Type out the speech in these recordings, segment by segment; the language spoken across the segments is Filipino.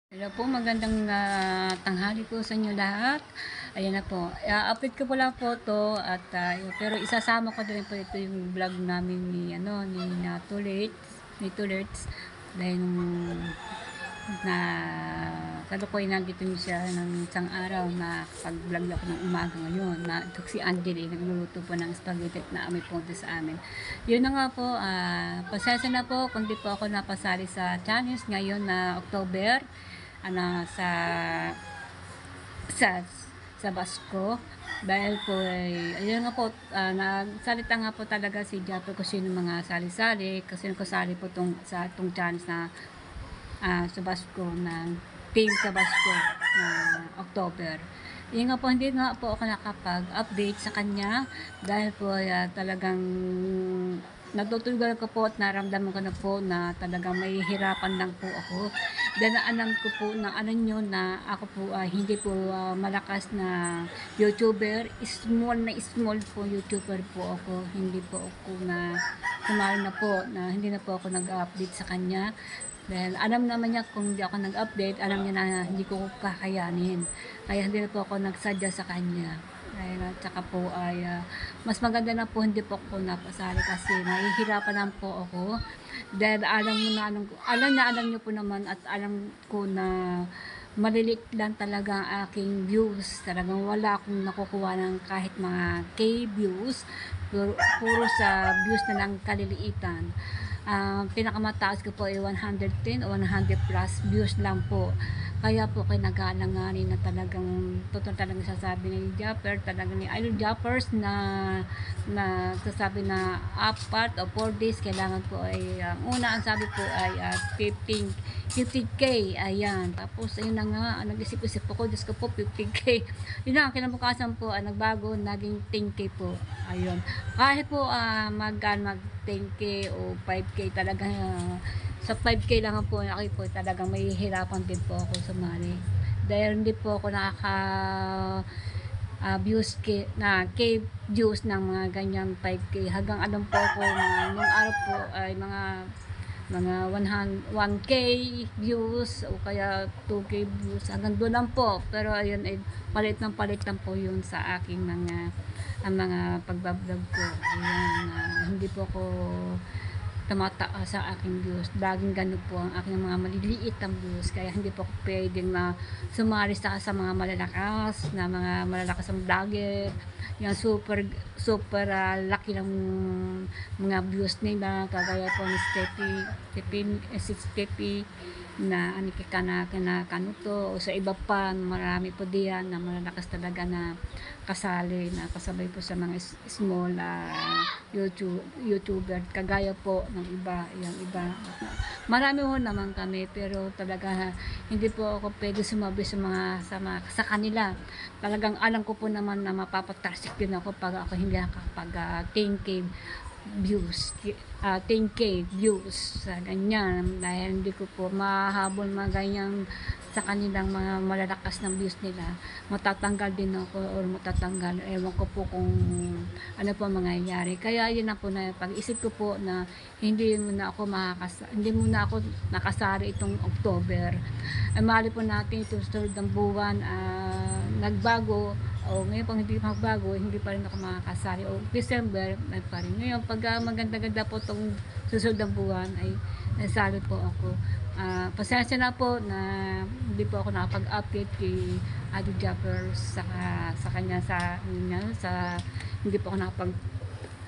Hello po, magandang tanghali po sa inyo lahat. Ayan na po, update ko po lang po 'to at, pero isasama ko din po ito yung vlog namin ni ano, ni Tulits dahil nung na kalukuyan nandito siya ng isang araw na nakapag-vlog ako ng umaga ngayon na ito si Angeli nagluluto po ng spaghetti na amoy punta sa amin. Yun na nga po, pasensya na po kung di po ako napasali sa challenge ngayon na October ano sa sa Basko dahil po ay ayun nga po, nagsalita nga po talaga si Japper kung sino mga sali-sali kasi kasali po tong challenge na sa Basko ng team sa Basko na October. Yun nga po, hindi nga po ako nakapag-update sa kanya dahil po talagang natutulgal ko po at naramdaman ko na po na talagang may hirapan lang po ako. Dahil alam ko po na alam nyo na ako po hindi po malakas na YouTuber. Small po YouTuber po ako. Hindi po ako na sumali na po na hindi na po ako nag-update sa kanya. Dahil alam naman niya kung hindi ako nag-update, alam niya na hindi ko kakayanin. Kaya hindi na po ako nagsadya sa kanya. Dahil at saka po ay mas maganda na po hindi po ako napasali kasi nahihirapan lang po ako. Dahil alam niyo po naman at alam ko na malilit lang talaga ang aking views. Talagang wala akong nakukuha ng kahit mga K views. Puro sa views na lang kaliliitan. Pinakamataas ko po ay 110 o 100 plus views lang po. Kaya po kinagalanganin na talagang totoo talagang sasabi ni Japper, talagang ni Idol Jappers na sasabi na 4 o 4 days kailangan po ay una ang sabi po ay 50k ayan. Tapos ayun na nga, nag-isip-isip ako, Diyos ko po 50k. Yun na, kinabukasan po nagbago, naging 10k po. Ayun. Kahit po mag 10k o 5k talaga sa 5k lang po ako po talagang may hirapan din po ako sumali dahil hindi po ako nakaka K views ng mga ganyan 5k hanggang alam po ako na nung araw po ay mga 1k views o kaya 2k views hanggang doon lang po pero ayun ay palit lang po yun sa aking mga pagbablog ko ayun hindi po ako tumataas sa aking views. Laging ganun po ang aking mga maliliit ang views. Kaya hindi po ako pwedeng sumali sa mga malalakas ang vlogger. Yung super laki ng mga views nila. Kagaya po ni Steffi na anikika na kanuto o sa iba pa marami po diyan na malalakas talaga na kasali na kasabay po sa mga small YouTuber kagaya po ng iba yung iba marami ho naman kami pero talaga hindi po ako pwede sumabi sa kanila talagang alam ko po naman na mapapatarsik din ako pag ako hindi nakapag 10k views 10k views sa ganyan dahil hindi ko po mahabol mga ganyan sa kanilang mga malalakas ng views nila matatanggal din ako or matatanggal ewan ko po kung ano po mangyayari kaya yun na po na pag-isip ko po na hindi muna ako nakasari itong October ay mali po natin ito sa ng buwan nagbago o ngayon pang hindi magbago hindi pa rin ako makakasali o December ay pa rin ngayon pag maganda-ganda po itong susunod ng buwan ay nasali po ako pasensya na po na hindi po ako nakapag-update kay Adi Japper sa kanya sa hindi po ako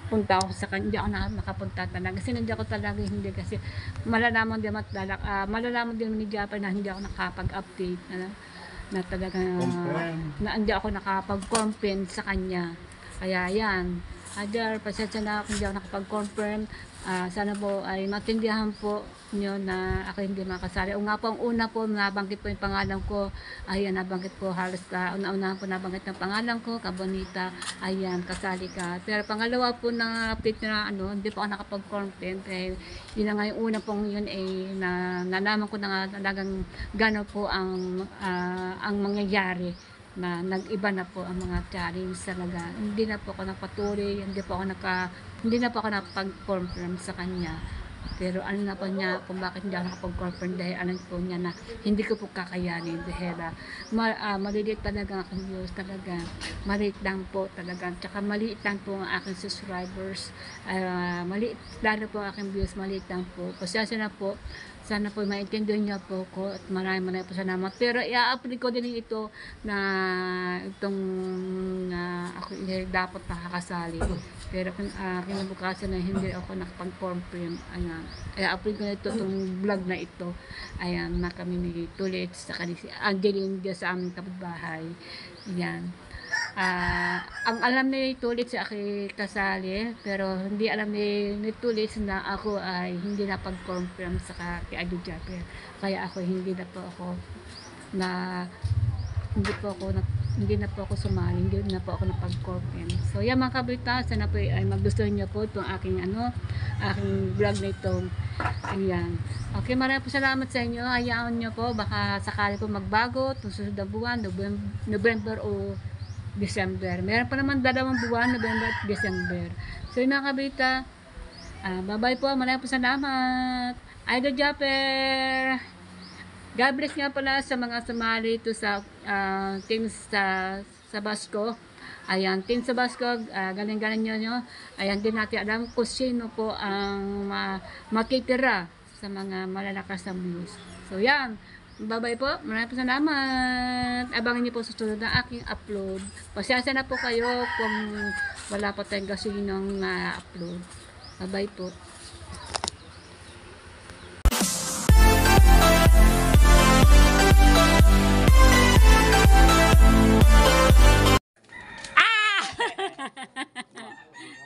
punta ako sa kanya, hindi ako nakapunta talaga kasi hindi ako talaga hindi kasi malalaman din ni Japper na hindi ako nakapag-update na talaga na hindi ako nakapag-confirm sa kanya kaya yan Adar, pasensya na kung hindi ako nakapag-confirm sana po ay matindihan po nyo na ako hindi makasali o nga po ang una po nabanggit po yung pangalan ko ayan nabanggit po halos una-unahan po nabanggit ng pangalan ko Kabonita ayan kasali ka pero pangalawa po na update na hindi po ako nakapag-confirm kaya yun na nga yung una pong yun ay nalaman ko na nga talagang gano'n po ang mangyayari na nag-iba na po ang mga challenge talaga. Hindi na po ako napatuloy, hindi na po ako napag-confirm sa kanya. Pero ano na po niya kung bakit hindi ako nakapag-confirm dahil alam po niya na hindi ko po kakayanin dahil maliliit talaga ang aking views talaga. Maliit lang po talaga. Tsaka maliit lang po ang aking subscribers. Maliit lalo po ang aking views, maliit lang po. Pasensya na po. Sana po maintindihan niyo po ko at maraming po salamat. Pero i-upload ko din ito na itong ako dapat nakakasali. Pero kinabukasan na hindi ako nakapag-confirm. Ayan. I-upload ko na ito, itong vlog na ito. Ayan, na kami ni Tulit sa si Angeline dyan sa aming kapitbahay. Ayan. Ang alam ni Tulit sa aking kasali, pero hindi alam ni Tulit na ako ay hindi na pag-confirm sa kay Ado Japper. Kaya ako hindi na po ako hindi na po ako sumali, hindi na po ako napag-confirm. So yan mga kabrita, sana po ay magustuhan niyo po itong aking aking vlog na ito. Ayan. Okay, maraming po salamat sa inyo. Hayaan niyo po, baka sakali po magbago itong susunod na buwan, November o December. Meron pa naman 2 buwan, November at December. So yun mga kabrita, bye bye po, maraming po salamat. Ado Japper! God bless nga pala sa mga sumali ito sa team sa Basco. Ayan, team sa Basco, galing-galing nyo. Ayan, din natin alam kung sino po ang makitira sa mga malalakas na views. So yan, bye-bye po. Maraming po salamat. Abangan niyo po sa susunod na aking upload. Pasensya na po kayo kung wala pa tayong gasolinong upload. Bye-bye po.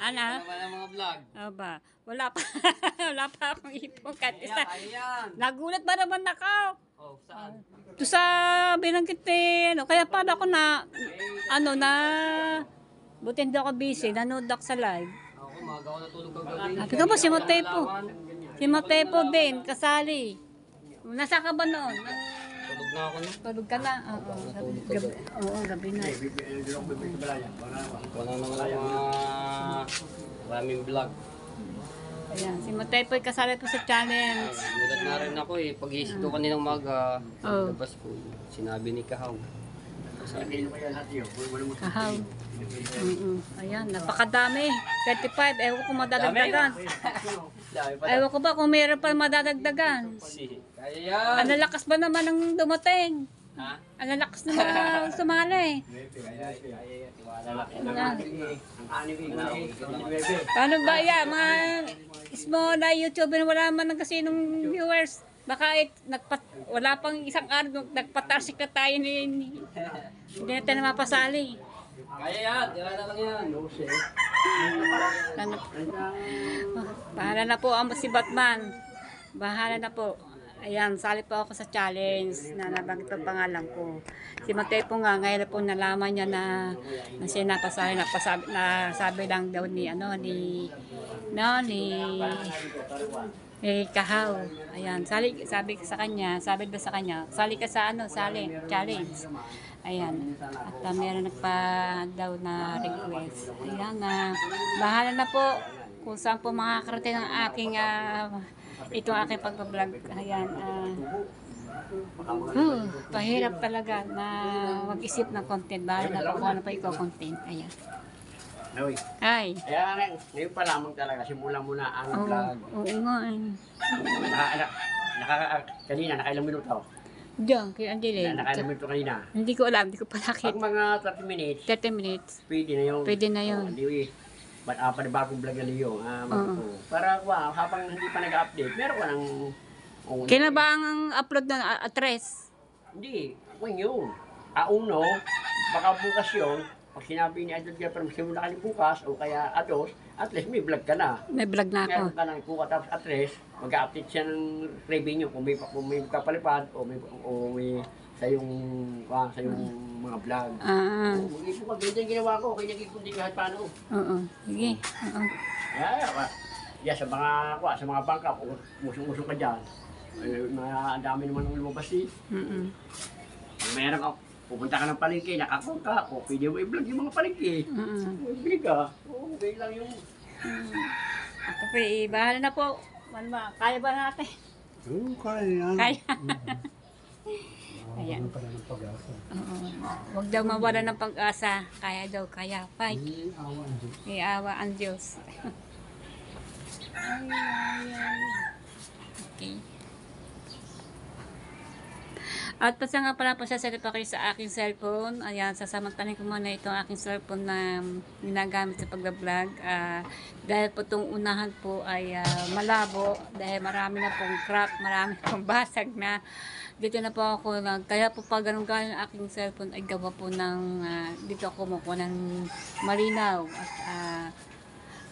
Ano? Ano ba ng mga vlog? Aba, wala pa. Wala pa akong ipon kahit isa. Ayan. Nagulat ba naman ako? Oh, saan? Ito sa binanggit no. Kaya paano ako buti hindi ako busy, nanood ako sa live. Ako, maaga ako natulog kagabi. Sabi ko ba si Motepo? Si Motepo din, kasali. Nasa ka ba noon? Tulog na ako na. Tulog ka na? Oo, gabi na. Wala na mga maraming vlog. Ayan, si Motepo kasali po sa challenge. Gulat na rin ako eh. Pag-iisip ko kaninang maga, Oh. labas ko, sinabi ni Kahaw. Kahaw. Ayan, napakadami. 35, ewan ko kung madadagdagan. Ewan ko ba kung meron pa madadagdagan. Kaya yan. Ang lalakas ba naman ang dumating? Ha? Ang lalakas naman ang sumali. Paano ba yan? Mga small na YouTuber wala man ng kasinong viewers. Baka wala pang isang araw nagpatarsik na tayo hindi natin na mapasali. Kaya yan. Tirada lang yan. Bahala na po ang si Batman. Bahala na po. Ayan, sali po ako sa challenge na nabanggit ang pangalan ko. Si Motepo nga, ngayon po nalaman niya na siya nasabi lang daw ni Kahaw. Ayan, sabi sa kanya, sali ka sa challenge. Ayan, at meron nagpa daw na request. Ayan bahala na po kung saan po makakarating ang aking ito ang aking pag-vlog. Ayan, pahirap talaga na mag-isip ng content. Bahala na po kung ano pa ikaw content. Ayan. Uy. Ay. Kaya ngayon pa lamang talaga, simula mo na ang vlog. Oo nga. Kanina, nakailang minuto. Diyan, kay Angeline. Nakailang minuto kanina. Hindi ko alam, hindi ko pa nakita. Pag mga 30 minutes, 30 minutes. pwede na yun. Pwede na yun. Hindi, panibagong vlog na niyo. Para habang hindi pa nag-update, meron ka ng... Kailan ba ang upload ng address? Hindi, kung yun. Uno, baka bukas yun, pag sinabi ni Idol Jeffer, magsimula ka ni bukas, o kaya atos, at least may vlog ka na. May vlog na ako. Meron ka ng bukas tapos at least, mag-update siya ng revenue kung may kapalipad o may sa yung mga vlog. Mag-ipon ka, ganyan ginawa ko, kaya nag-ipon din kahit paano. Oo, sige. Oo. Sa mga bangka, kung musong-musong ka dyan, ang dami naman ng lumabas eh. Meron ka, pupunta ka ng palengke, nakakon ka, o pwede mo i-vlog yung mga palengke. Bili ka, okay lang yung... Ako po, bahala na po. Ano ba? Kaya ba natin? Oo, kaya yan. Kaya. Ayan. Pala ng pag-asa. Oo. Huwag daw mawala ng pag-asa. Kaya daw, kaya. Fight. Awan, Diyos. Iawa ang Diyos. Ay, ay, ay. Okay. At basta nga pala po siya pa kayo sa aking cellphone. Ayan, sasamantalin ko muna itong aking cellphone na ginagamit sa pag-vlog. Dahil po itong unahan po ay malabo. Dahil marami na pong crack, marami na pong basag na. Dito na po ako kaya po pag ganun ang aking cellphone ay gawa po ng dito ako kumukuha ng malinaw. At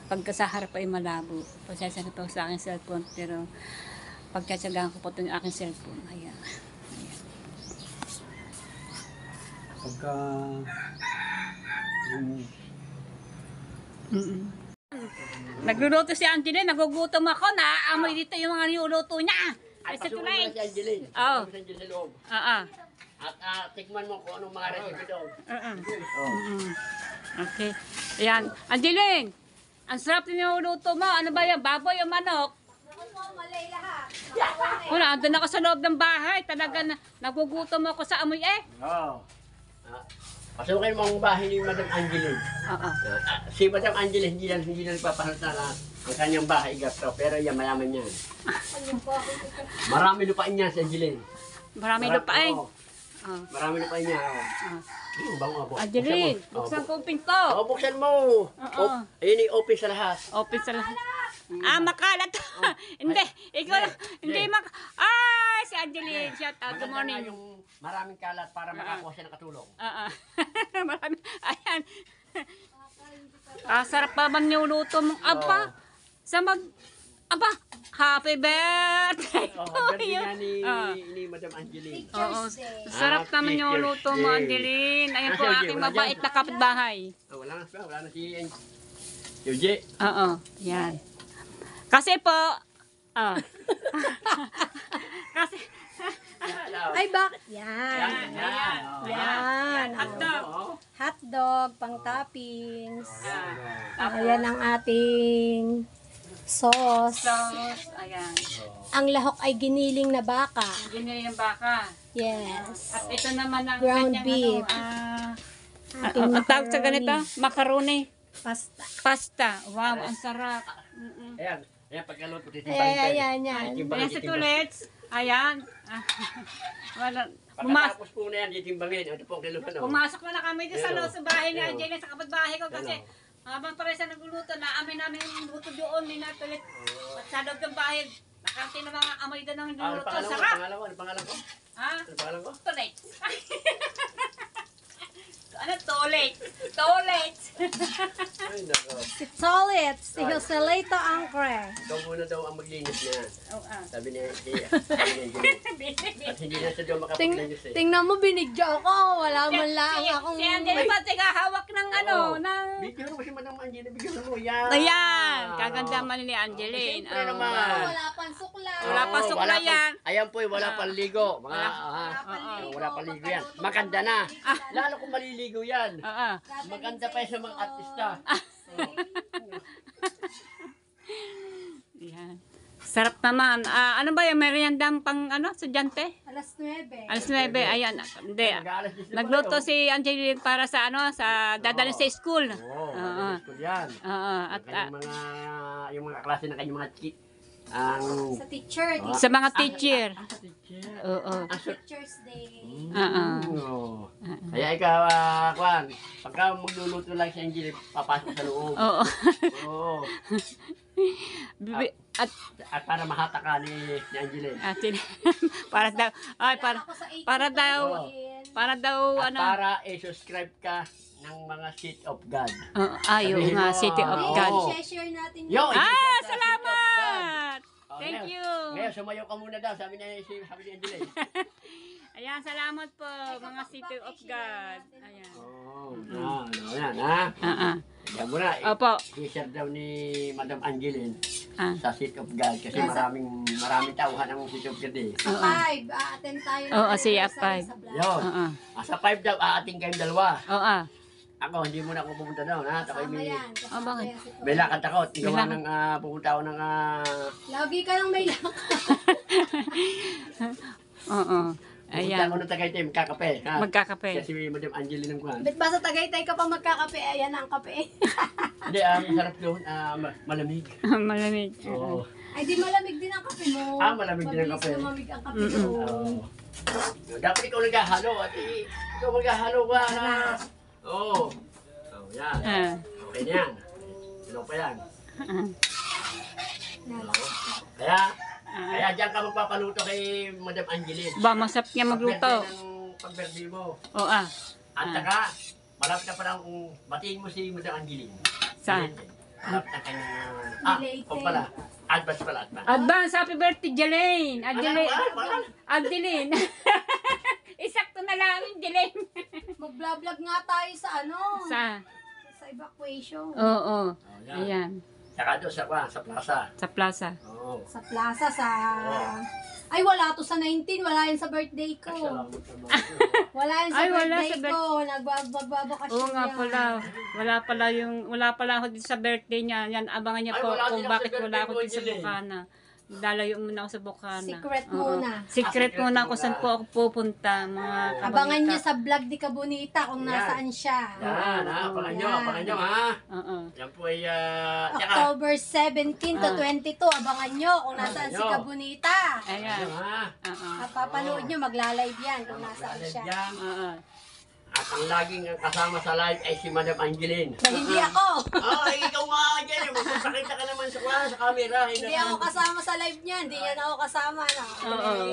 pagka sa harap ay malabo. Pasensya na po sa aking cellphone. Pero pagkatsagaan ko po itong aking cellphone. Ayan. Pagka... Nagluluto si Angeline, nagugutom ako, naaamoy dito yung mga niluluto niya. Ay, Kasi pasukin mo tulay. na si Angeline. Oo. Pasukin mo si Angeline sa loob. Oo. At tikman mo kung anong mga recipe doon. Okay. Ayan. Angeline, ang sarap din yung luto mo. Ano ba yan? Baboy o manok? Wala, andun ako sa loob ng bahay. Talaga nagugutom ako sa amoy eh. Oo. Pasukin mo ang bahay ni Madam Angeline. Oo. Si Madam Angeline, hindi na nagpapahalata na ang kanyang bahay gasto. Pero yan, mayaman yan. Marami lupain niya si Angeline. Marami lupain. Oo. Oh. Marami lupain niya. Ah. Bango abo. Angeline, buksan ko ang pinto. Oo, buksan mo. Oo. Ayun, i-open sa lahat. Open sa lahat. Makalat. Hindi, ikaw lang. Hindi Ay, si Angeline. Shout out. Good Maganda morning. nga yung maraming kalat para makakuha siya ng katulong. Marami. Ayan. Sarap pa man yung luto mong aba. Aba, happy birthday Oh, to birthday you. nga ni Madam Angeline. Oo. Sarap naman yung luto mo, Angeline. Ayan po aking mabait na kapitbahay. Oh, wala na si Yuji. Oo, yan. Kasi po, kasi, Ay, bakit? Yan. Yan. hotdog. Hotdog, pang toppings. Tapos, Ayan ang ating sauce. sauce, ayan. Ang lahok ay giniling na baka. Ganyan yung baka. Yes. At ito naman ang Ground kanyang beef. Ating ang tawag sa macaroni. ganito, macaroni. Pasta. Pasta. Wow, ang sarap. Ayan, pagkaluto, titimbangin tayo. Ayan. Ayan si Tulets. Ayan. Wala. Pagkatapos po na yan, titimbangin. Ito po ang kiluhan. Pumasok na kami dito sa Ayan, loob sa bahay ni ayan. Angelina sa kapitbahay ko kasi Ayan, habang pare sa nagluluto, naamoy namin yung luto doon ni Natulit. At sa loob ng bahay, nakarating na mga amoy doon ng Ano niluluto. pangalan ko? Sarap! Ano pangalan ko? Ha? Ano pangalan ko? Tulets. Ano toilet? Toilet! Ay, nako. Si Toilet. Si Joselito Angre. Ikaw muna daw ang maglinis niya. Oh, Sabi niya, at hindi na siya daw makapaglinis eh. Tingnan mo, binigyan ako. Wala man lang akong... Si Angelina pa, tiga hawak ng ano, Oo. ng... Bigyan mo si Madam Angeline, bigyan mo yan. Ayan! Kaganda man ni Angeline. Siyempre Oh, naman. wow. Wala pang sukla. Wala pa sukla wala yan. Ayan po, wala pang ligo. Mga, wala pang ligo yan. Maganda na. Lalo kung maliligo yan. Oo. Maganda pa yan sa mga artista. Yan. Sarap naman. Ano ba yung meriendang pang ano, estudyante? Alas 9. Alas 9, ayan. Hindi. Nag-aalas 10 na Nagluto kayo. si Angeline para sa ano, sa dadalhin sa school. Oo, Oo. school yan. Oo. At Yung mga klase ng kanyang mga ang Sa teacher. sa mga teacher. teacher. Oo. Teacher's Day. Oo. Kaya ikaw, Kwan, pagka magluluto lang si Angeline, papasok sa loob. Oo. Oo. At At para mahata ka ni Angeline. atin para daw para daw At ano. para i-subscribe ka ng mga Seat of God. Ayo Sabihin nga mo, City of oo. God. I-share natin Yo, yun. Ah, i-subscribe sa Seat of God. salamat. Oh, Thank ngayon- you. Ngayon, sumayaw ka muna daw, sabi ni Angeline. Ayan, salamat po mga City of God. Ayan. Oo, yan, ha? Yan mo na. Opo. I-share daw ni Madam Angeline Ah. sa Seat of God kasi maraming tauhan ang Seat of God eh. Sa 5, attend tayo ng Oo, si anniversary Apay. sa vlog. Yun. Oo. Sa 5 daw, aating kayong dalawa. Oo. Ako, hindi muna ako pupunta doon, ha? Ako Kasama yan. Ah, bakit? may lakad ako. Gawa lakad. ng pupunta ako ng Lagi ka lang may lakad. Oo. pupunta Ayan. ako ng Tagaytay, magkakape, ha? Magkakape. Kasi Madam Angeline ng kwan. Ba't ba sa Tagaytay ka pa magkakape? Ayan ang kape. Hindi, masarap doon, malamig. Malamig. Oo. Ay, di malamig din ang kape mo. Malamig din ang kape. Mabilis lumamig ang kape mo. Oo. Dapat ikaw naghahalo, at ikaw maghahalo ka na. Oo. Yan. Ah. Okay na yan. Sino pa yan? Ah. Kaya diyan ka magpapaluto kay Madam Angeline. Ba, masarap niya magluto. Pagberde mo. Oo ah. At saka, malapit na parang kung batiin mo si Madam Angeline. Saan? Malapit na kanyang... Related. o pala. Advance pala, advance. Advance, happy birthday, Jelaine! Adeline! Wala. Adeline! Isakto na lang, Jelaine! Mag-vlog nga tayo sa ano? Sa? Sa evacuation. Oo. yan. Ayan. Saka doon sa plaza. Sa plaza. Oo. Sa plaza, sa... Oo. Ay, wala to sa 19. Wala yan sa birthday ko. Salamat sa mga... Wala yan sa Ay, wala birthday sa ko. Nagbabakasyon Oo nga yan. pala. Wala pala ako dito sa birthday niya. Yan, abangan niya Ay, po wala kung din ako bakit sa wala ako birthday dito sa mo, Angel, eh. Bukana. Lalayo muna ako sa Bukana. Secret Oo. muna. Secret muna kung saan po ako pupunta, mga kabangita. Abangan niyo sa vlog di Kabunita kung Yan. nasaan siya. Yan, ha? Abangan nyo, ha? Oo. Yan po ay... tsaka, October 17 to 22. Abangan nyo kung nasaan si Abangan nyo. Kabunita. Ayan. ha? Ah, Oo. Papanood nyo, magla-live yan kung nasaan Maglalad siya. yan. Oo. At ang laging kasama sa live ay si Madam Angeline. Na hindi ako. Ikaw nga dyan. Magpapakita ka naman sa camera. Hindi ako kasama sa live niya. Hindi niya na ako kasama. No? Oo.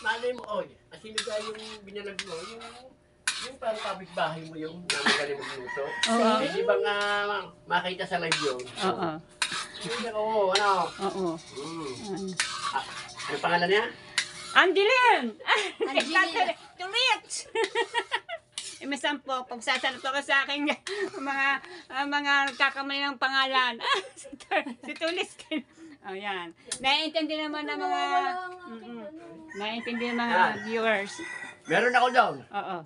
Malay mo, sino ka yung binalag mo? Yung parang kapitbahay mo yung namagaling magluto. Oo. Eh, di ba nga makita sa live yun? Oo. Hindi ako, ano? Oo. Ano pangalan niya? Angeline! Angeline. Tulit! Imisan po, pagsasalot ako sa aking mga kakamay ng pangalan. Si Tulis. Oh, yan. Naiintindi naman ng mga... Naiintindi ng mga viewers. Meron ako doon. Oo.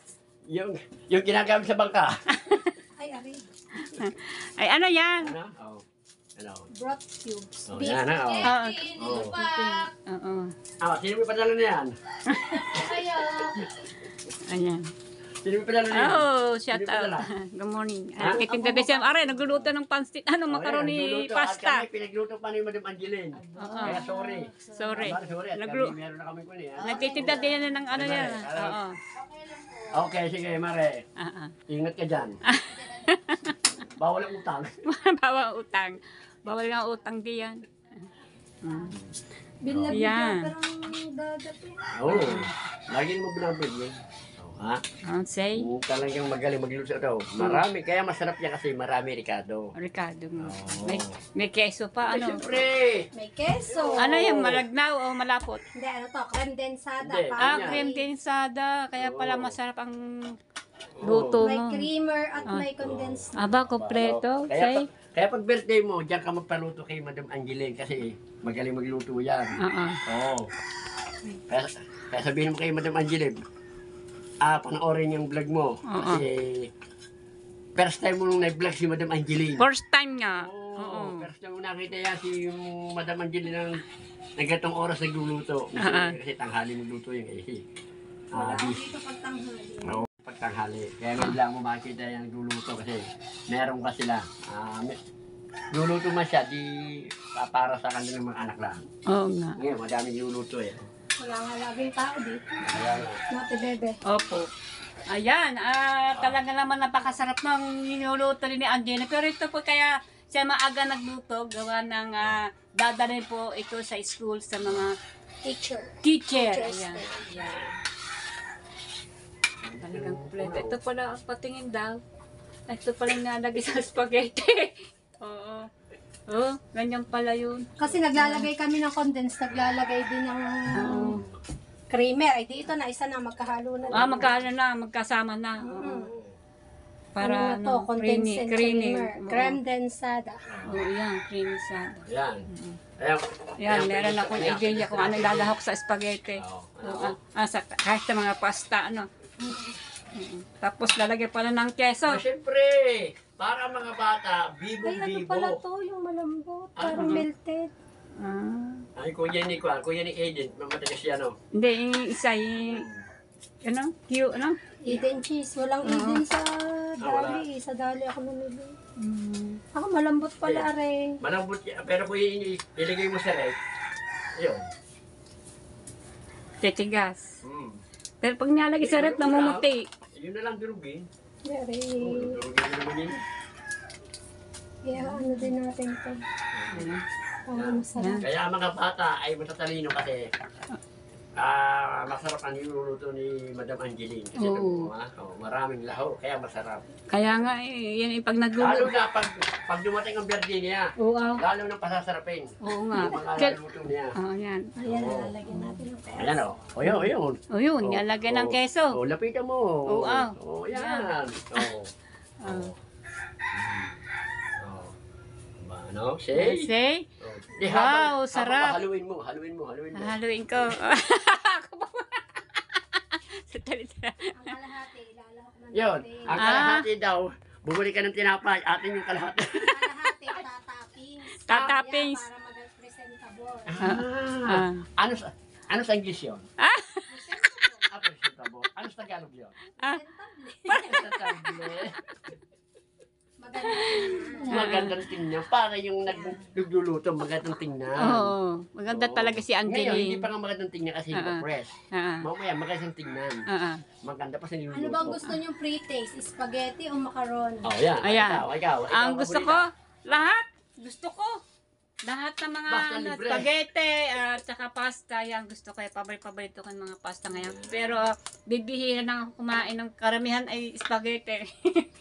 Yung ginagamit sa bangka. Ay, ari. Ay, ano yan? Ano? Oh. Ano? Broth cubes. Oh, Beef. yan na, oh. Oo. Oo. Sino may padala na yan? Kayo. Ayan. Sino may padala na yan? Oh, shout Sino out. padala? Good morning. Ha? Titinda din siya. Aray, nagluluto ng panstit. Ano, macaroni Nagluluto. At pasta. kami pinagluto pa ni Madam Angeline. Oo. Kaya sorry. Sorry. Sorry. At Naglu- kami meron na kami kun eh. Nagtitinda din yan ng ano yan. Oo. Okay, sige, Mare. Ah, Ingat ka dyan. Bawal ang utang. Bawal utang. Bawal nga utang diyan. Binlog Yan. pero dagat eh. Oo. Lagi mo binabig yun. Ha? Ang say? Talagang magaling magluto daw. Marami. Kaya masarap niya kasi marami, Ricardo. Ricardo mo. Oo. May keso pa, Ay, ano? siyempre. May keso. Ano yung malagnaw o malapot? Hindi, ano to? Creme densada. Hindi. Parang Yan. Cream densada. Kaya pala Oo. masarap ang luto May mo. creamer at may condensed. Aba, kompleto. Say? Kaya pag birthday mo, diyan ka magpaluto kay Madam Angeline kasi magaling magluto yan. Oo. Oo. Kaya sabihin mo kay Madam Angeline, panoorin yung vlog mo. Kasi first time mo nung nag-vlog si Madam Angeline. First time nga. Oo. Oo. First time mo nakita yan si yung Madam Angeline ng gatong oras nagluluto. Kasi tanghali magluto yung Wala ako beef. dito pagtanghali. Oo, pagtanghali. Kaya ngayon lang mo makikita yan nagluluto kasi meron pa sila. Luluto man siya, di para sa kanilang mga anak lang. Oo nga. Ngayon, madami niluluto eh. Wala nga laging tao dito. Kaya nga. Nati bebe. Opo. Ayan, talaga naman napakasarap ng niluluto rin ni Angela. Pero ito po kaya siya maaga nagluto, gawa ng dadalhin po ito sa school sa mga Teacher. teacher. Teachers Ayan. Day. Ayan. Talagang kompleto. Ito pala, patingin daw. Ito pala nalagay sa spaghetti. Oo. Oh, ganyan pala yun. Kasi naglalagay kami ng condensed, naglalagay din ng creamer. Ay, di ito na, isa na, magkahalo na. Magkano na, magkasama na. Oo. Para Ano na to, condensed and creamy. creamer. Creme densada. Oo, yan, creamy sada. Ayan. Ayan. Yan, meron akong idea kung ano ilalahok sa spaghetti. Oo. Oo, kahit sa mga pasta, ano. Tapos lalagyan pala ng keso. Siyempre, para mga bata, Ay, ano bibo-bibo. pala to, yung malambot, parang melted. Ah. Ay, kuya ni Eden, mamatagas siya, no? Hindi, yung isa yung... Ano? Cute, ano? Eden cheese, walang Eden sa dali. Sa dali ako namili. Ako malambot pala, are. Malambot yan, pero kung ilagay mo sa rek, yun. Titigas. Hmm. Pero pag nilalagay sa rep, namumuti. Yun na lang durugin. Yari. Durugin mo naman yun. Kaya ano din natin ito. Para masarap. Kaya mga bata ay matatalino kasi masarap ang niluluto ni Madam Angeline. Kasi Oo. maraming laho, kaya masarap. Kaya nga yan pag Lalo nagluluto. na pag dumating ang birthday niya, Oo, lalo na pasasarapin. oo nga. Ang mga Kaya- luto niya. Oo, yan. Ayan, lalagyan natin ng pera. Ayan o. O yun, o yun. O yun, nilalagay ng keso. O, lapitan mo. Oo, ah. O, yan. O. Ah. Ano? Say? Say, Di, Wow, sarap. Haluin mo. Haluin mo. haluin ko. Salita. Ang kalahati, ilalahok na Yun. natin. Ang kalahati daw, bumuli ka ng tinapay, atin yung kalahati. Kalahati, tatappings. Tatappings. Para mag-presentable. Ah. Ano sa English yun? Presentable. Ano sa Tagalog yun? Presentable. Magandang tingnan. Para yung nagluluto, magandang tingnan. Oo, maganda talaga si Ngayon, hindi Angeline. pa nga magandang tingnan kasi hindi pa fresh. Ah, Mamaya, magandang tingnan. ah. Maganda pa sa niluluto. Ano bang gusto niyong pre-taste? Spaghetti o macaroni? Oh, yan. Ayan. Ikaw. Ang gusto ko, lahat. Gusto ko. Lahat ng mga Basta libre. spaghetti at saka pasta, yan gusto ko. Paborito ko yung mga pasta ngayon. Pero bibihihan lang ako kumain ng karamihan ay spaghetti.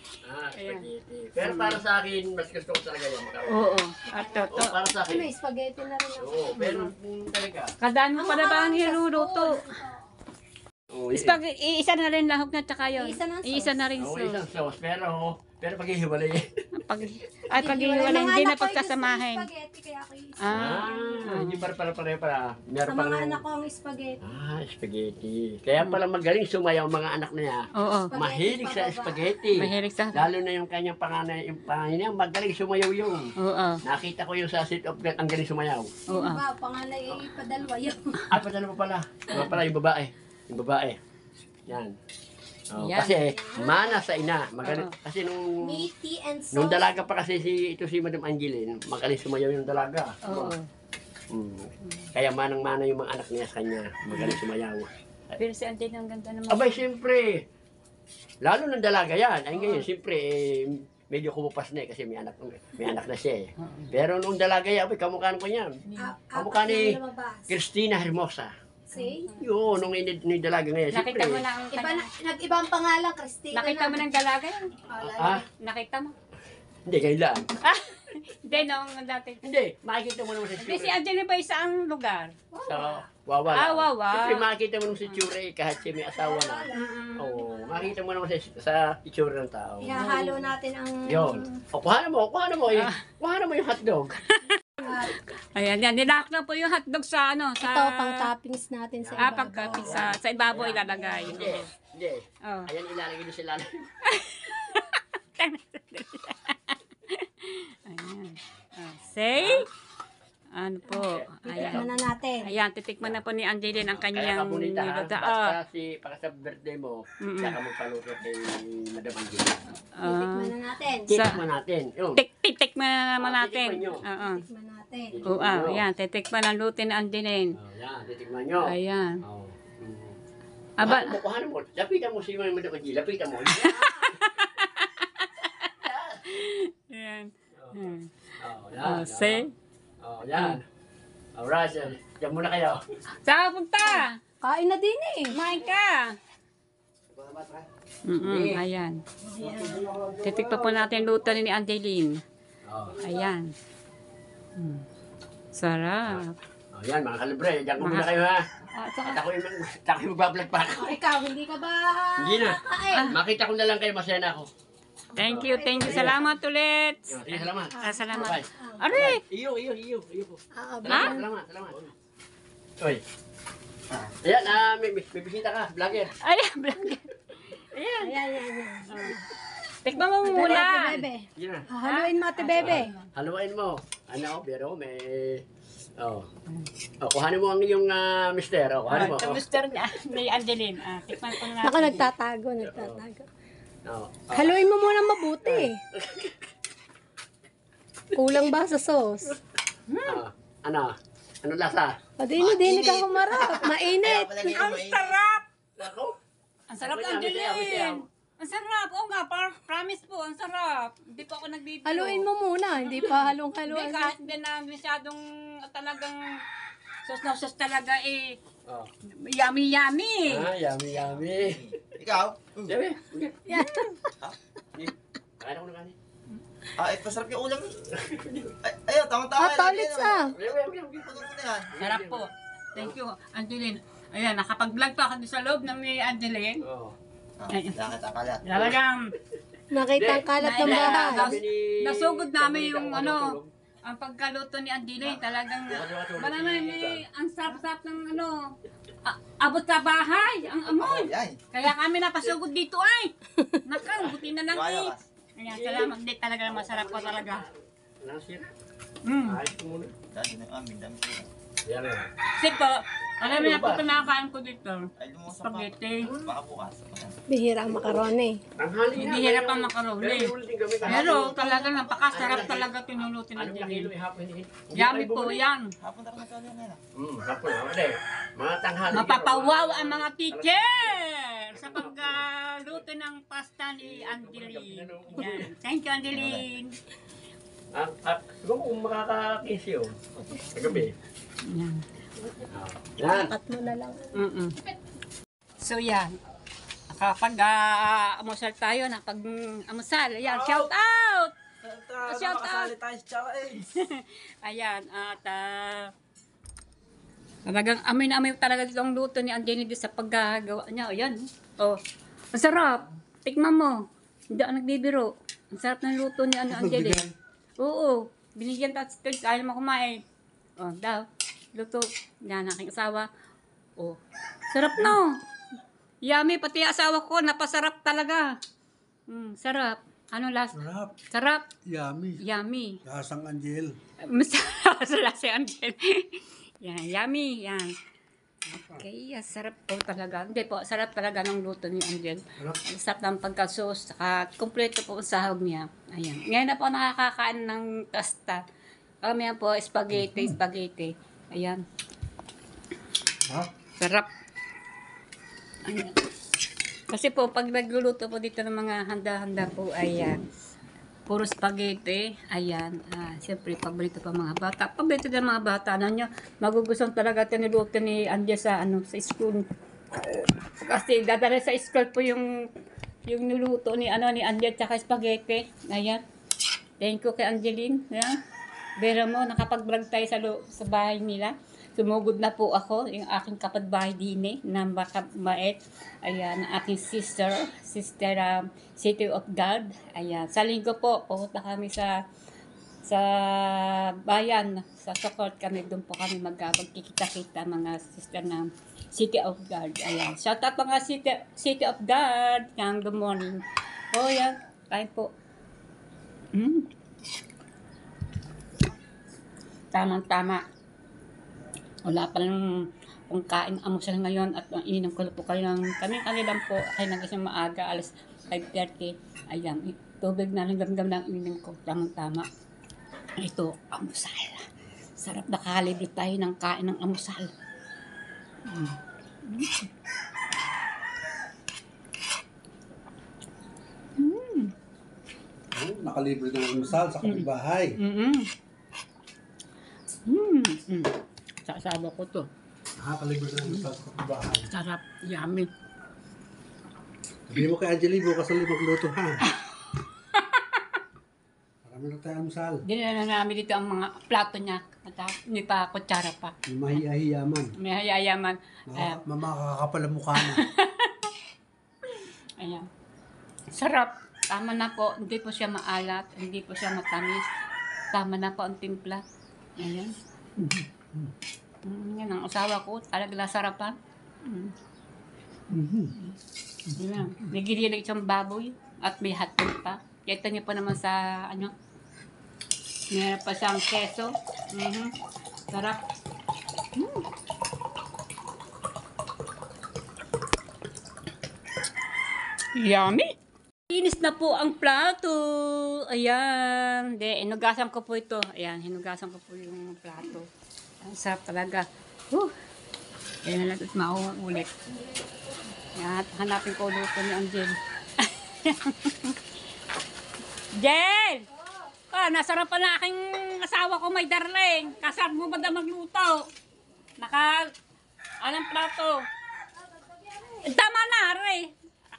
Spaghetti. Pero para sa akin, mas gusto ko talaga yung macaroni. Oo. At to. Oo, para sa akin. May spaghetti na rin ako. Oo, pero talaga. Kadaan mo pa na ba ang niluluto? Oo, Spaghetti, isa na rin lahok na tsaka yun. Isa ng sauce. Isa na rin Oo, sauce. isang sauce. Pero pag-ihiwalay. Pag-iwalay, hindi na pagsasamahin. Spaghetti, kaya ako yung Hindi para. Sa Meron pa mga anak ko ang spaghetti. spaghetti. Kaya pala magaling sumayaw ang mga anak niya. Oo. Mahilig sa spaghetti. Mahilig sa... Lalo na yung kanyang panganay niya, magaling sumayaw yung. Oo. Nakita ko yung sa sit of God, ang galing sumayaw. Oo. Yung ba, pangalay ay padalwa yun. Ay, patalo pa pala. Iba pala yung babae. Yung babae. Yan. Oh, Yan. Kasi mana sa ina. Magaling. Kasi Meaty and sauce. nung dalaga pa kasi ito si Madam Angeline, magaling sumayaw yung dalaga. Oo. Kaya manang-mana yung mga anak niya sa kanya. Magaling sumayaw. Pero si Auntie ang ganda naman. Abay, siyempre. Lalo ng dalaga yan. Ay ngayon, siyempre, medyo kumupas na kasi may anak na siya eh. Pero nung dalaga yan, abay, kamukha ko niyan. Kamukha ni Cristina Hermosa. See? Yun, nung dalaga ngayon, siyempre. Nakita mo na ang Iba, nag-ibang pangalan, Christina. Nakita mo ng dalaga yun? Ah, Nakita mo? hindi, ngayon lang. Hindi, noong dati. Hindi, makikita mo naman sa Hindi, si tsura. Angela ba isaang lugar? So, wawa lang. Ah, wawa. Siyempre, makikita mo naman sa tsura eh, kahit siya may asawa na. Oo, makikita mo naman sa itsura ng tao. Ihahalo natin ang... Yun. O, kuhanan mo eh. Kuhanan mo yung hotdog. Ayan, yan. Nilak na po yung hotdog sa ano, sa... Ito, pang toppings natin sa ibabaw. pag-topping sa ibabaw ilalagay. Hindi. Oh. Ayan, ilalagay doon sa lalim. Ayan. Say? Ano po? Tikman Ayan. na natin. Ayan, titikman na po ni Angeline ang Kaya kanyang kabunita ha. niluto. Basta sa birthday mo, saka magpaluto kay Madam Angeline. Tikman na natin. Tikman natin. Yun. Titikman na naman natin. Titikman nyo. Oo. Tikman natin. Oo, ayan. Titikman ang luto ni Angeline. Oh, yan, titikman nyo. Ayan. Oh. Aba, Kuhanan mo. Lapitan mo si Madam Angeline. Lapitan mo. ayan. Oh, yan. Say? Oh, yan. Alright, yan muna kayo. Saan ka punta? Kain na din eh. Kumain ka. Ayan. Titikpa po natin yung luto ni Angeline. Oh. Ayan. Sarap. Oh, yan, mga kalibre. Diyan ko muna kayo ha. At ako yung magbablog pa. Ikaw, hindi ka ba... Hindi na. Kain. Makita ko na lang kayo, masaya na ako. Thank you. Salamat ulit. Yun, sige, salamat. Salamat. Bye. Ari! Iyo po. Ah, Salamat. Oy. Ayan, may bisita ka, vlogger. Ayan, vlogger. Ayan. Yan. Tikman mo Ate muna. Bebe. Sige na. Haluin mo, Ate Bebe. Haluin mo. Ano, pero may... Oh. Oh, kuhanin mo ang iyong mister. Oh, kuhanin mo. Ito, Oh. Mr. ni Angeline. Tikman ko na Ako, natin. nagtatago. Oh. Haluin mo muna mabuti. Kulang ba sa sauce? Ano? Ano lasa? O, dini ka humarap. Mainit. Ang sarap! Ako? Ang sarap, Sabi niya, Angeline! Mister. Ang sarap! Oo nga, promise po, ang sarap. Hindi pa ako nagbibiro. Haluin mo muna. Hindi pa Hindi, halong-haluan. kahit hindi na masyadong talagang sos na sos talaga eh. Oh. Yummy, yummy! Yummy. Ikaw? Sabi, okay. Yan. Kaya ko na kanin. Pasarap yung ulam. Ayun, tama-tama. Toilets ah. Okay. Puno mo na yan. Sarap po. Thank you, Angeline. Ayan, nakapag-vlog pa ako sa loob ng ni Angeline. Oh. Bakit akalat? Talagang Nakita ang kalat ng bahay. nasugod namin yung ang pagkaluto ni Angeline. Talagang, malamang ang sarap-sarap ng abot sa bahay, ang amoy. Ay, Kaya kami napasugod dito ay. Nakang, buti na lang eh. Wayakas. Ayan, salamat. Hindi talaga masarap po talaga. Nasir. Mm. Ayos ko muna. dahil na amin, dami ko. Yan na. Kasi po, alam niyo po kinakain ko dito. Ay, lumusap pa. Spaghetti. Baka bukas. Bihira ang makaroni. Tanghali Hindi hirap ang makaroni. Pero talaga napakasarap talaga tinuluto ng Anong Angeline. kilo ihapon ni? Yummy po yan. Hapon tara na tayo na. Hapon na. Hindi. Mga tanghali. Mapapawaw ang mga teacher sa pagluto ng pasta ni Angeline. Yan. Thank you, Angeline. Siguro kung makaka-kiss yun. Sa gabi. Yan. Yan. Cut mo na lang. Mm-mm. So yan. Kapag amusal tayo, amusal. Ayan, shout out! Shout out! Ayan, at talagang amin na amin talaga dito ang luto ni Angeline sa paggagawa niya. Ayan. Oh, ang sarap. Tikman mo. Hindi ako nagbibiro. Ang sarap ng luto ni Angeline. Oo. Binigyan tayo ayaw naman kumain. Oh, daw. Luto. Yan, aking asawa. Oh. Sarap no. Yummy. Pati yung asawa ko, napasarap talaga. Sarap. Ano last? Sarap. Sarap. Yummy. Yummy. Lasang Angel. Masarap sa si Angel. Yan, yummy. Yan. Okay, sarap po talaga. Hindi po, sarap talaga ng luto ni Angel. Sarap ng pagkasos, saka kompleto po ang sahog niya. Ayan. Ngayon na po nakakakain ng pasta. Kami yan po, spaghetti. Ayan. Ha? Sarap. Ayan. Kasi po, pag nagluluto po dito ng mga handa-handa po, ayan. Puro spaghetti. Ayan. Siyempre, paborito pa mga bata. Paborito din mga bata. Ano nyo, magugustuhan talaga tinuluto ni Andia sa school. Kasi dadala sa school po yung niluto ni Andia at saka spaghetti. Ayan. Thank you kay Angeline. Ayan. Pero mo, nakapag-vlog tayo sa bahay nila. Sumugod na po ako, yung aking kapatbahay din na mait. Ayan, ang aking sister City of God. Ayan, sa linggo po, pupunta kami sa bayan, sa Sokot kami, doon po kami magkikita-kita mga sister ng City of God. Ayan, shout out mga City of God. Yan, good morning. Oh, yan, kain po. Tamang-tama. Wala pa lang kung kain amusal ngayon at ininom ko po kayo ng kami lang po ay nagising maaga alas 5:30. Ayan, tubig na lang damdam ng ininom ko. Tamang-tama. Ito, amusal. Sarap na kalibre tayo ng kain ng amusal. Nakalibre ng almusal sa kapitbahay. Sa asawa ko to. Nakakalibre ng almusal sa kapitbahay. Sarap, yummy. Sabihin mo kay Angeli, bukas ulit magluto ha. Marami na tayo almusal. Dinala na namin dito ang mga plato niya. At hindi pa kutsara pa. Yung mahiyahiyaman. May hayayaman. Mamakakapal ang mukha na. Ayan. Sarap. Tama na po. Hindi po siya maalat. Hindi po siya matamis. Tama na po ang timpla. Ayan. Yan ang asawa ko. Talaga sarapan. Yan. May giniling isang baboy at may hotdog pa. Kita niyo pa naman sa ano. Meron pa siyang keso. Sarap. Yummy! Inis na po ang plato. Ayan. Hinugasan ko po ito. Ayan, hinugasan ko po yung plato. Ang sarap talaga. Ayan na lang ito mauulit. Ayan, hanapin ko luto ni Angel. Jel! Nasarap pa na aking asawa ko, may darling. Kasarap mo ba na magluto? Anong plato? Tama na, Ray.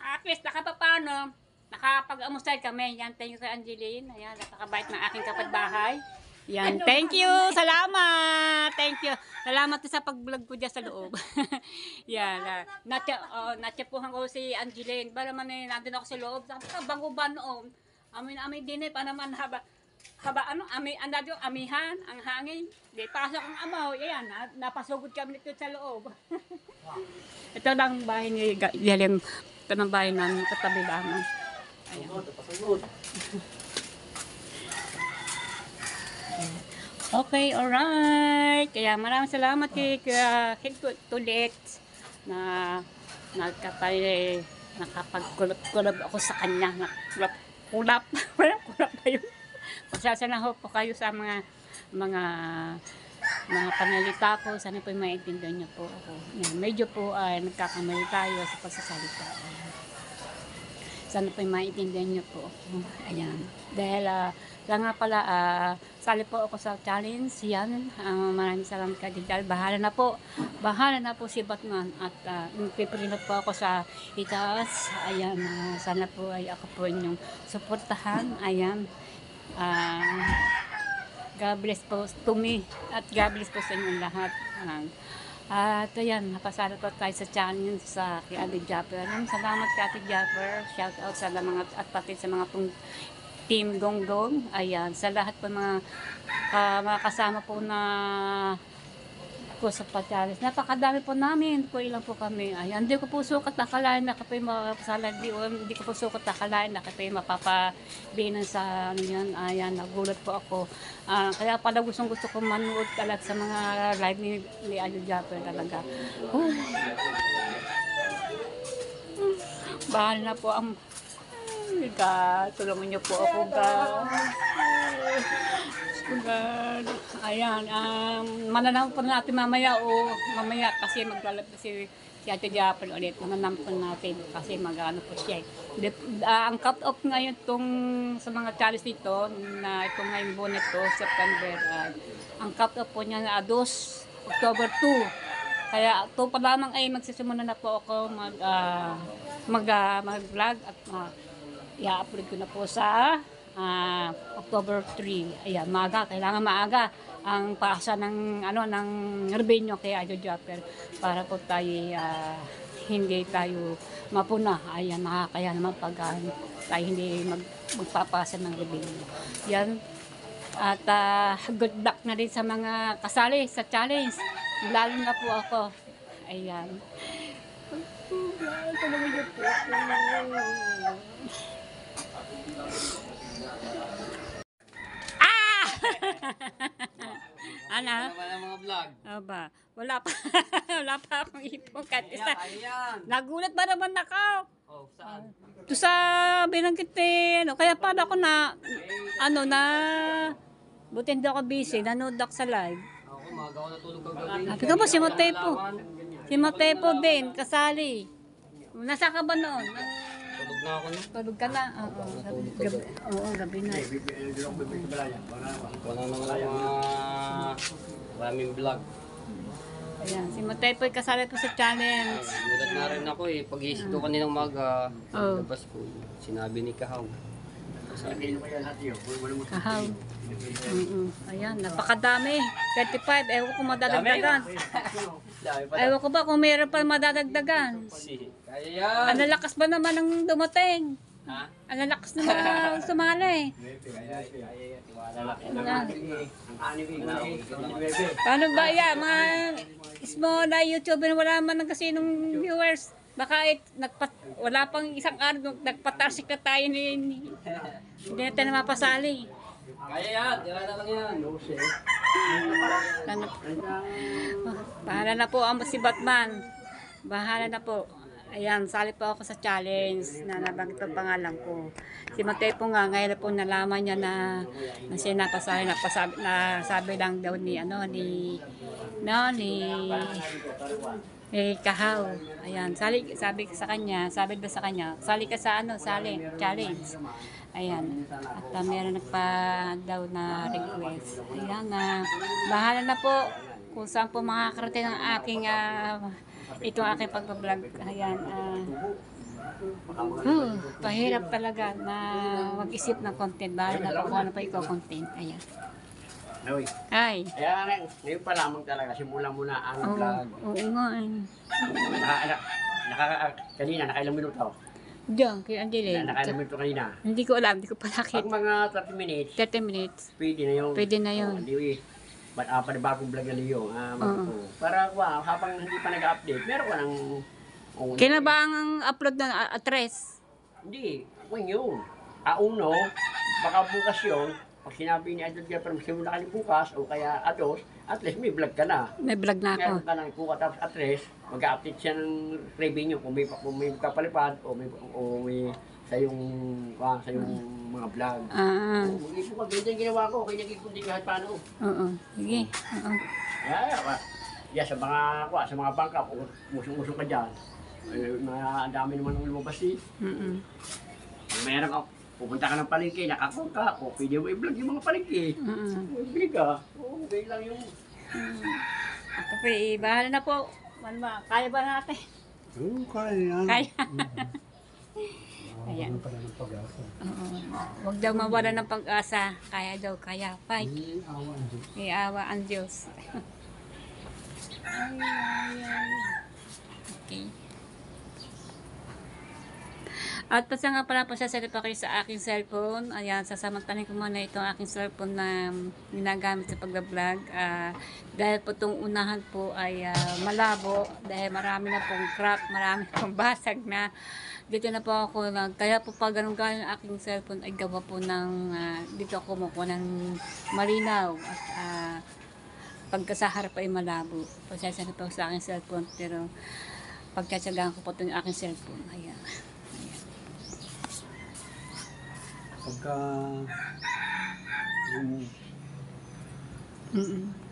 At least, nakapapano. Nakapag-amusay kami. Yan, thank you kay Angeline. Ayan, nakakabait ng aking kapatbahay. Yan, thank you. Salamat. Thank you. Salamat sa pag-vlog ko dyan sa loob. Yan. Natyapuhan ko si Angeline. Ba naman nandun ako sa loob. Bago ba noon? Amin din pa naman amihan, ang hangin. Di pasok ang amaw. Yan, napasugod kami nito sa loob. Ito lang bahay ni Galing. Ito ng bahay namin, katabi namin. Ayan. Okay, alright. Kaya maraming salamat kay Tulit na nakapag-kulab ako sa kanya. Kulap pa yun. Pasasanaho po kayo sa mga panalita ko. Sana po maintindihan niyo po ako. Yan, medyo po nagkakamali tayo sa pagsasalita. Sana po maintindihan niyo po ako. Ayan. Dahil lang nga pala, sali po ako sa challenge. Yan. Maraming salamat kay Dijal. Bahala na po si Batman. At pipirinot po ako sa itaas. Ayan. Sana po ay ako po inyong suportahan. Ayan. God bless po to me. At God bless po sa inyong lahat. At ayan, napasala po tayo sa challenge sa kay Ate Japper. Salamat kay Ate Japper. Shout out sa mga at pati sa mga pong Team Gonggong. Ayan, sa lahat po mga kasama po na po sa challenge. Napakadami po namin. Po ilang po kami. Ayan, hindi ko po sukat nakalain na kapoy mapasala. Hindi ko po sukat nakalain na kapoy mapapabinan sa ano yan. Ayan, nagulat po ako. Kaya pala gusto ko manood talaga sa mga live ni Ate Japper talaga. Bahal na po ang tulungan niyo po ako, God. Ayan, mananaw po natin mamaya kasi maglalab si Ate Japper ulit. Mananaw po natin kasi mag-ano po siya. Ang cut-off ngayon sa mga challenge dito, na itong ngayong buwan ito, September, ang cut-off po niya na October 2. Kaya ito pa lamang ay magsisimula na po ako mag-vlog at i-upload ko na po sa October 3. Ayan, kailangan maaga ang paasa ng revenue kay Ate Japper para po tayo hindi tayo mapuna. Ayan, nakakaya naman pag tayo hindi magpapasa ng revenue. Yan. At good luck na rin sa mga kasali sa challenge. Lalo na po ako. Ayan. Tulungan niyo po. Ano? Ano ba ng mga vlog? Aba, wala pa akong ipon kahit isa. Ayan. Nagulat ba naman ako? Oh, saan? Ito sa binanggit kaya paano ako buti hindi ako busy, nanood ako sa live. Ako, maaga ako natulog kagabi. Sabi ko po, si Motepo din, kasali. Nasa ka ba noon? Tulog na ako. Tulog ka na? Oo, gabi na. Wala nang maraming vlog. Ayan, si Motepo kasali po sa challenge. Gulat na rin ako pag-iisip ko kaninang umaga. Oh. Labas ko, sinabi ni Kahaw. Kahaw. Ayan, napakadami. 35, ewan ko madadagdagan. Ewan ko ba kung mayroon pa madadagdagan. Kaya yan! Ang lakas ba naman ng dumating? Ha? Ang lakas naman sumali. Paano ba yan? Mga small na YouTuber, wala man ng kasinong viewers. Baka wala pang isang araw, nagpatasik na tayo hindi natin na mapasali. Kaya yan, di ba na lang yan. Bahala na po ang si Batman. Bahala na po. Ayan, sali po ako sa challenge na nabanggit ang pangalan ko. Si Mateo po nga, ngayon na po nalaman niya na siya napasali, sabi lang daw ni Kahaw. Ayan, sabi sa kanya, sali ka sa challenge. Ayan, at meron nagpa daw na request. Ayan na, bahala na po kung saan po makakarating ang aking itong aking pag-vlog. Ayan, pahirap talaga na mag-isip ng content. Bahala na po kung ano pa ikaw content. Ayan. Uy. Ay. Kaya ngayon pa lamang talaga, simula muna ang vlog. Oo nga. Kanina, nakailang minuto. Diyan, kay Angeline. Nakailang minuto kanina. Hindi ko alam, hindi ko pa Pag nakita. mga 30 minutes, 30 minutes. pwede na yun. Pwede na yun. Hindi, panibagong vlog na niyo. Para habang hindi pa nag-update, meron ka ng... Kailan ba ang upload ng address? Hindi, kung yun. Uno, baka bukas yun, pag sinabi ni Adol Jeffrey, simula ka ni bukas, o kaya ados, at least may vlog ka na. May vlog na ako. Meron ka ng bukas tapos at least, mag-update siya ng revenue kung may kapalipad o may sa yung mga vlog. Mag-ipon ka, ganyan yung ginawa ko, kaya nag-ipon kahit paano. Oo. Sige. Oo. Sa mga bangka, musong-musong ka dyan. Ang dami naman ng lumabas Meron ka, pupunta ka ng palengke, nakakon ka, o pwede mo i-vlog yung mga palengke. Bili ka, okay lang yung... Tapos, bahala na po. Kaya ba natin? Oo, kaya yan. Kaya. Ayan. Ano pala ng pag-asa? Oo. Huwag daw mawala ng pag-asa. Kaya daw, kaya. Fight. Awan, Diyos. Iawa ang Diyos. Okay. At pasang nga pala po siya pa kayo sa aking cellphone. Ayan, sasamantalin ko muna itong aking cellphone na ginagamit sa pag-vlog. Dahil po itong unahan po ay malabo. Dahil marami na pong crack, marami pong basag na. Dito na po ako kaya po pag ganun yung aking cellphone ay gawa po ng dito ako kumukuha ng malinaw at pagka sa harap ay malabo. Pasensya na po sa aking cellphone pero pagkatsagaan ko po itong aking cellphone. Ayan. Pagka... Mm-mm.